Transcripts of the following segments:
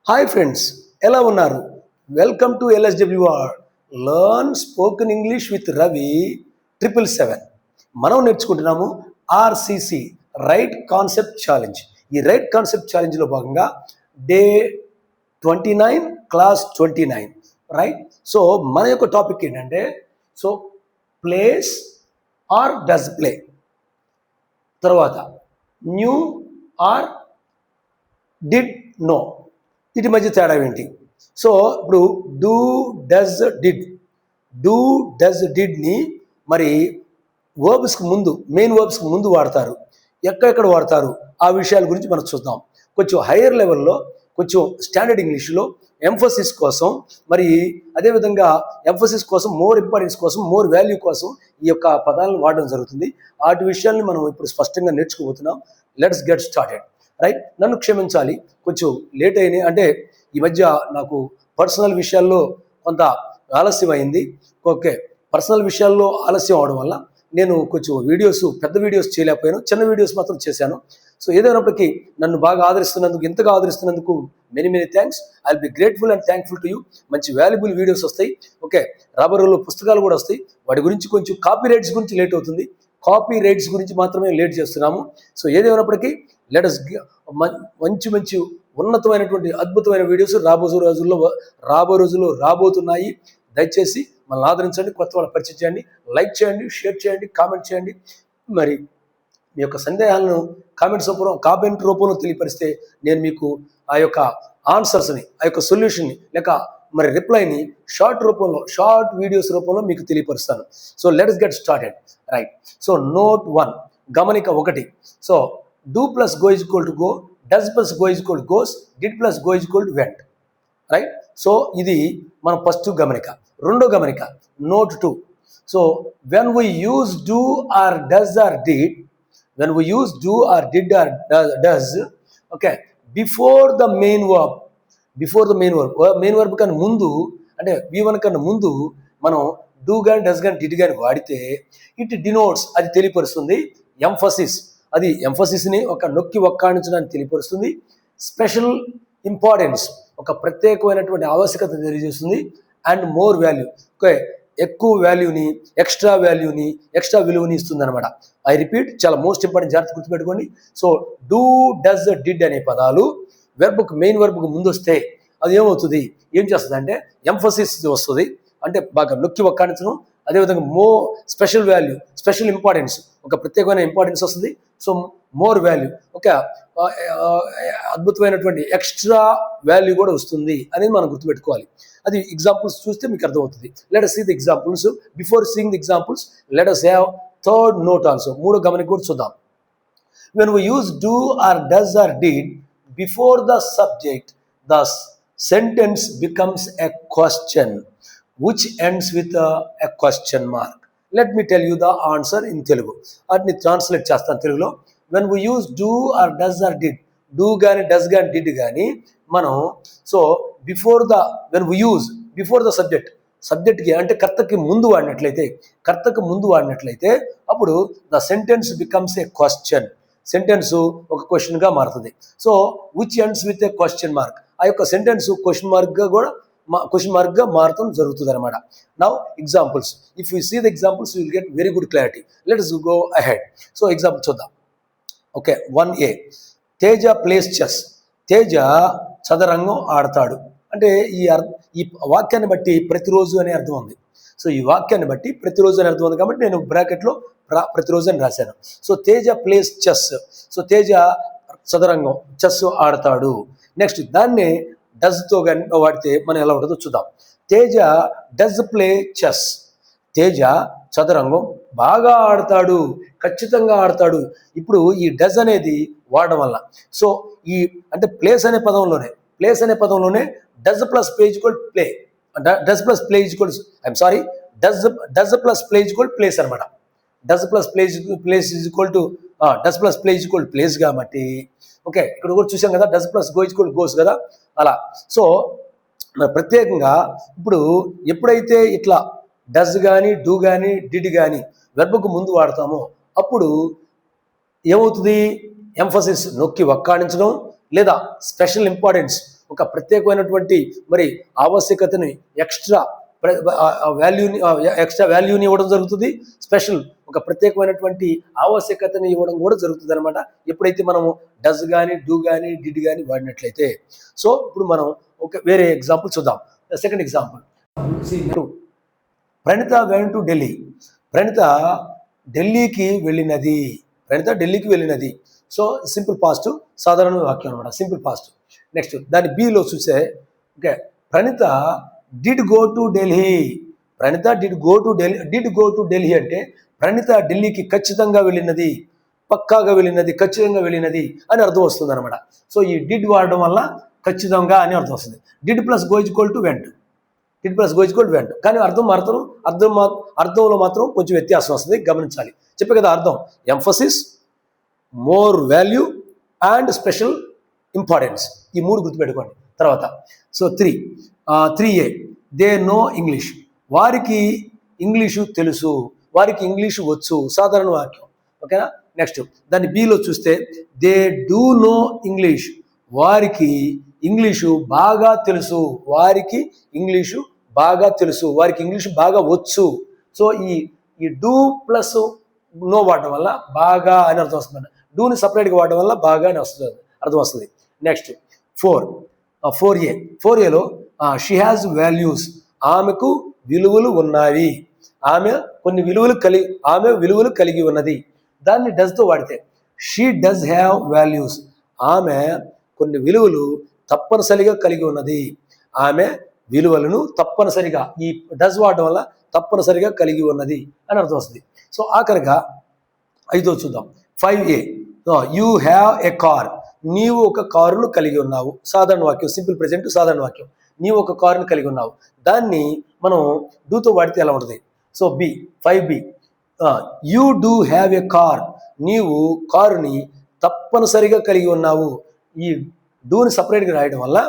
Hi friends, ఎలా ఉన్నారు? Welcome to LSWR learn spoken English with Ravi 777. మనం నేర్చుకుంటున్నాము RCC రైట్ కాన్సెప్ట్ ఛాలెంజ్. ఈ right concept ఛాలెంజ్లో భాగంగా డే 29 క్లాస్ 29 రైట్. సో మన యొక్క టాపిక్ ఏంటంటే so place or does play, తర్వాత న్యూ ఆర్ డిడ్ నో, వీటి మధ్య తేడా ఏంటి? సో ఇప్పుడు డూ డస్ డిడ్ని మరి వర్బ్స్కి ముందు, మెయిన్ వర్బ్స్కి ముందు వాడతారు. ఎక్కడెక్కడ వాడతారు ఆ విషయాల గురించి మనం చూద్దాం. కొంచెం హైయర్ లెవెల్లో, కొంచెం స్టాండర్డ్ ఇంగ్లీష్లో ఎంఫసిస్ కోసం, మరి అదేవిధంగా ఎంఫసిస్ కోసం, మోర్ ఇంపార్టెన్స్ కోసం, మోర్ వాల్యూ కోసం ఈ యొక్క పదాలను వాడడం జరుగుతుంది. వాటి విషయాల్ని మనం ఇప్పుడు స్పష్టంగా నేర్చుకోబోతున్నాం. Let's get started right. నన్ను క్షమించాలి, కొంచెం లేట్ అయినాయి. అంటే ఈ మధ్య నాకు పర్సనల్ విషయాల్లో కొంత ఆలస్యం అయింది. ఓకే, పర్సనల్ విషయాల్లో ఆలస్యం అవడం వల్ల నేను కొంచెం పెద్ద వీడియోస్ చేయలేకపోయాను, చిన్న వీడియోస్ మాత్రం చేశాను. సో ఏదైనప్పటికీ నన్ను బాగా ఆదరిస్తున్నందుకు, ఇంతగా ఆదరిస్తున్నందుకు many thanks. I will be grateful and thankful to you. మంచి వాల్యుబుల్ వీడియోస్ వస్తాయి. ఓకే, రాబోయే రోజుల్లో పుస్తకాలు కూడా వస్తాయి. వాటి గురించి కొంచెం కాపీ రైట్స్ గురించి లేట్ అవుతుంది. కాపీ రైట్స్ గురించి మాత్రమే లేట్ చేస్తున్నాము. సో ఏదేమైనప్పటికీ లెటస్ మంచి ఉన్నతమైనటువంటి అద్భుతమైన వీడియోస్ రాబో రోజుల్లో రాబోతున్నాయి. దయచేసి మనల్ని ఆదరించండి, కొత్త వాళ్ళ పరిచయం చేయండి, లైక్ చేయండి, షేర్ చేయండి, కామెంట్ చేయండి. మరి మీ యొక్క సందేహాలను కామెంట్ రూపంలో తెలియపరిస్తే నేను మీకు ఆ యొక్క ఆన్సర్స్ని, ఆ యొక్క సొల్యూషన్ని, లేక మరి రిప్లైని షార్ట్ వీడియోస్ రూపంలో మీకు తెలియపరుస్తాను. So let's get started right. So note 1, గమనిక 1. So do plus go is equal to go, does plus go is equal to goes, did plus go is equal to went right. So ఇది మన first గమనిక. రెండో గమనిక note 2. So when we use do or does or did, does, okay, before the main verb main verb కన్నా ముందు, అంటే V1 కన్నా ముందు మనం డూ కానీ డస్ కానీ డిడ్ కానీ వాడితే ఇట్ డినోట్స్, అది తెలియపరుస్తుంది ఎంఫసిస్. అది ఎంఫసిస్ని ఒక నొక్కి ఒక్కాడించడానికి తెలియపరుస్తుంది. స్పెషల్ ఇంపార్టెన్స్, ఒక ప్రత్యేకమైనటువంటి ఆవశ్యకత తెలియజేస్తుంది. అండ్ మోర్ వాల్యూ, ఓకే, ఎక్కువ వాల్యూని, ఎక్స్ట్రా విలువని ఇస్తుంది అనమాట. ఐ రిపీట్, చాలా మోస్ట్ ఇంపార్టెంట్, జాగ్రత్త గుర్తుపెట్టుకోండి. సో డూ డస్ డిడ్ అనే పదాలు మెయిన్ వర్బ్కు ముందు వస్తే అది ఏం చేస్తుంది అంటే ఎంఫసిస్ వస్తుంది. అంటే బాగా నొక్కి ఒక్కాడించడం, అదేవిధంగా స్పెషల్ ఇంపార్టెన్స్, ఒక ప్రత్యేకమైన ఇంపార్టెన్స్ వస్తుంది. సో మోర్ వాల్యూ, ఒక అద్భుతమైనటువంటి ఎక్స్ట్రా వాల్యూ కూడా వస్తుంది అనేది మనం గుర్తుపెట్టుకోవాలి. అది ఎగ్జాంపుల్స్ చూస్తే మీకు అర్థమవుతుంది. Let us see the examples. Before seeing the examples, let us have third note also. మూడో గమనిక కూడా చూద్దాం. When we use do or does or did before the subject, the sentence becomes a question which ends with a question mark. Let me tell you the answer in Telugu. వాటిని translate చేస్తాను తెలుగులో. When we use do or does or did, do కానీ does కానీ did కానీ మనం, so before the సబ్జెక్ట్కి అంటే కర్తకి ముందు వాడినట్లయితే అప్పుడు the sentence becomes a question. Sentence ఒక క్వశ్చన్గా మారుతుంది. So which ends with a question mark, ఆ యొక్క సెంటెన్స్ క్వశ్చన్ మార్క్గా మారటం జరుగుతుంది అనమాట. Now examples. If you see the examples you will get very good clarity. Let us go ahead. So example చూద్దాం. Okay, 1A, Teja plays chess. Teja చదరంగం ఆడతాడు. అంటే ఈ వాక్యాన్ని బట్టి ప్రతిరోజు అనే అర్థం ఉంది. సో ఈ వాక్యాన్ని బట్టి ప్రతిరోజు అని అర్థం ఉంది కాబట్టి నేను బ్రాకెట్లో ప్రతిరోజు అని రాశాను. So Teja plays chess. So Teja చదరంగం, చెస్ ఆడతాడు. నెక్స్ట్ దాన్ని డస్తో కానీ వాడితే మనం ఎలా ఉంటుందో చూద్దాం. Teja does play chess. Teja చదరంగం బాగా ఆడతాడు, ఖచ్చితంగా ఆడతాడు. ఇప్పుడు ఈ డస్ అనేది వాడడం వల్ల, సో ఈ అంటే ప్లేస్ అనే పదంలోనే does plus play equal play, does plus play equal plays అనమాట. Does plus play equal plays కాబట్టి, ఓకే, ఇక్కడ కూడా చూసాం కదా, does plus go equal goes కదా, అలా. సో ప్రత్యేకంగా ఇప్పుడు ఎప్పుడైతే ఇట్లా డస్ కానీ డూ కానీ డిడ్ కానీ వెర్బ్కు ముందు వాడతామో అప్పుడు ఏమవుతుంది? ఎంఫసిస్ నొక్కి వక్కాడించడం, లేదా స్పెషల్ ఇంపార్టెన్స్, ఒక ప్రత్యేకమైనటువంటి మరి ఆవశ్యకతని ఎక్స్ట్రా వాల్యూని ఇవ్వడం జరుగుతుంది. స్పెషల్ ఒక ప్రత్యేకమైనటువంటి ఆవశ్యకతని ఇవ్వడం కూడా జరుగుతుంది అనమాట, ఎప్పుడైతే మనము డస్ కానీ డూ కానీ డిడ్ కానీ వాడినట్లయితే. సో ఇప్పుడు మనం ఒక వేరే ఎగ్జాంపుల్ చూద్దాం. Second example, Praneetha went to Delhi. Praneetha ఢిల్లీకి వెళ్ళినది. సో సింపుల్ పాస్ట్, సాధారణ వాక్యం అనమాట, సింపుల్ పాస్ట్. నెక్స్ట్ దాని బిలో చూస్తే okay, Praneetha did go to Delhi. Praneetha did go to Delhi అంటే ప్రణీత ఢిల్లీకి ఖచ్చితంగా వెళ్ళినది, పక్కాగా వెళ్ళినది, ఖచ్చితంగా వెళ్ళినది అని అర్థం వస్తుంది అనమాట. సో ఈ డిడ్ వాడడం వల్ల ఖచ్చితంగా అని అర్థం వస్తుంది. Did plus go equal to vent, కానీ అర్థంలో మాత్రం కొంచెం వ్యత్యాసం వస్తుంది, గమనించాలి. చెప్పే కదా అర్థం, emphasis, more value and special importance, ఈ 3 గుర్తుపెట్టుకోండి. తర్వాత so 3A, they know English. వారికి ఇంగ్లీషు తెలుసు, వారికి ఇంగ్లీషు వచ్చు, సాధారణ వాక్యం. ఓకేనా. నెక్స్ట్ దాన్ని బిలో చూస్తే దే డూ నో ఇంగ్లీష్. వారికి ఇంగ్లీషు బాగా తెలుసు, వారికి ఇంగ్లీషు బాగా వచ్చు. సో ఈ డూ ప్లస్ నో వాడడం వల్ల బాగా అని అర్థం వస్తుంది. డూని సపరేట్గా వాడడం వల్ల బాగా అని అర్థం వస్తుంది. నెక్స్ట్ 4Aలో షీ హ్యాజ్ వాల్యూస్. ఆమెకు విలువలు ఉన్నాయి, ఆమె విలువలు కలిగి ఉన్నది. దాన్ని డస్తో వాడితే షీ డస్ హ్యావ్ వాల్యూస్. ఆమె కొన్ని విలువలు తప్పనిసరిగా కలిగి ఉన్నది, ఆమె విలువలను తప్పనిసరిగా, ఈ డస్ వాడడం వల్ల తప్పనిసరిగా కలిగి ఉన్నది అని అర్థం వస్తుంది. సో ఆఖరిగా 5వ చూద్దాం. 5A, you have a car. నీవు ఒక కారును కలిగి ఉన్నావు, సాధారణ వాక్యం, సింపుల్ ప్రెజెంట్ సాధారణ వాక్యం. నీవు ఒక కారును కలిగి ఉన్నావు, దాన్ని మనం డూతో వాడితే ఎలా ఉంటుంది? So 5B, you do have a car. నీవు కారుని తప్పనిసరిగా కలిగి ఉన్నావు. ఈ డూని సపరేట్గా రాయడం వల్ల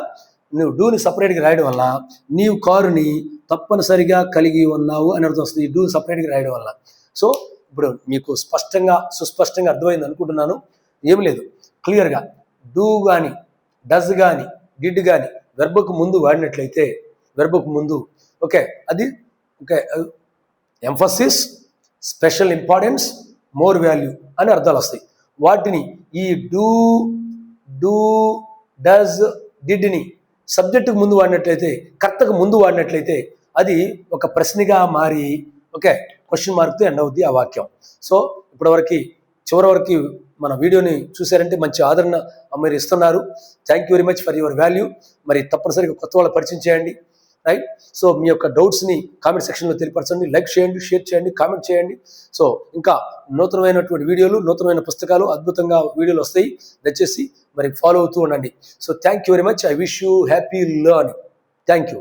నీవు కారుని తప్పనిసరిగా కలిగి ఉన్నావు అని అర్థం వస్తుంది, ఈ డూని సపరేట్గా రాయడం వల్ల. సో ఇప్పుడు మీకు సుస్పష్టంగా అర్థమైంది అనుకుంటున్నాను. ఏం లేదు, క్లియర్గా డూ కానీ డస్ కానీ డిడ్ కానీ వెర్బకు ముందు వాడినట్లయితే, ఓకే, అది okay, emphasis, special importance, more value అని అర్థాలు వస్తాయి. వాటిని ఈ డూ డస్ డిడ్ని సబ్జెక్టుకు ముందు వాడినట్లయితే, కర్తకు ముందు వాడినట్లయితే అది ఒక ప్రశ్నగా మారి ఓకే క్వశ్చన్ మార్క్తో ఎండ్ అవుద్ది ఆ వాక్యం. సో చివరి వరకు మన వీడియోని చూసారంటే మంచి ఆదరణ మీరు ఇస్తున్నారు. Thank you very much for your value. మరి తప్పనిసరిగా కొత్త వాళ్ళ పరిచయం చేయండి, రైట్? సో మీ యొక్క డౌట్స్ని కామెంట్ సెక్షన్లో తెలియపరచండి, లైక్ చేయండి, షేర్ చేయండి, కామెంట్ చేయండి. సో ఇంకా నూతనమైనటువంటి వీడియోలు, నూతనమైన పుస్తకాలు, అద్భుతంగా వీడియోలు వస్తాయి. దయచేసి మరి ఫాలో అవుతూ ఉండండి. So thank you very much. I wish you happy learning. Thank you.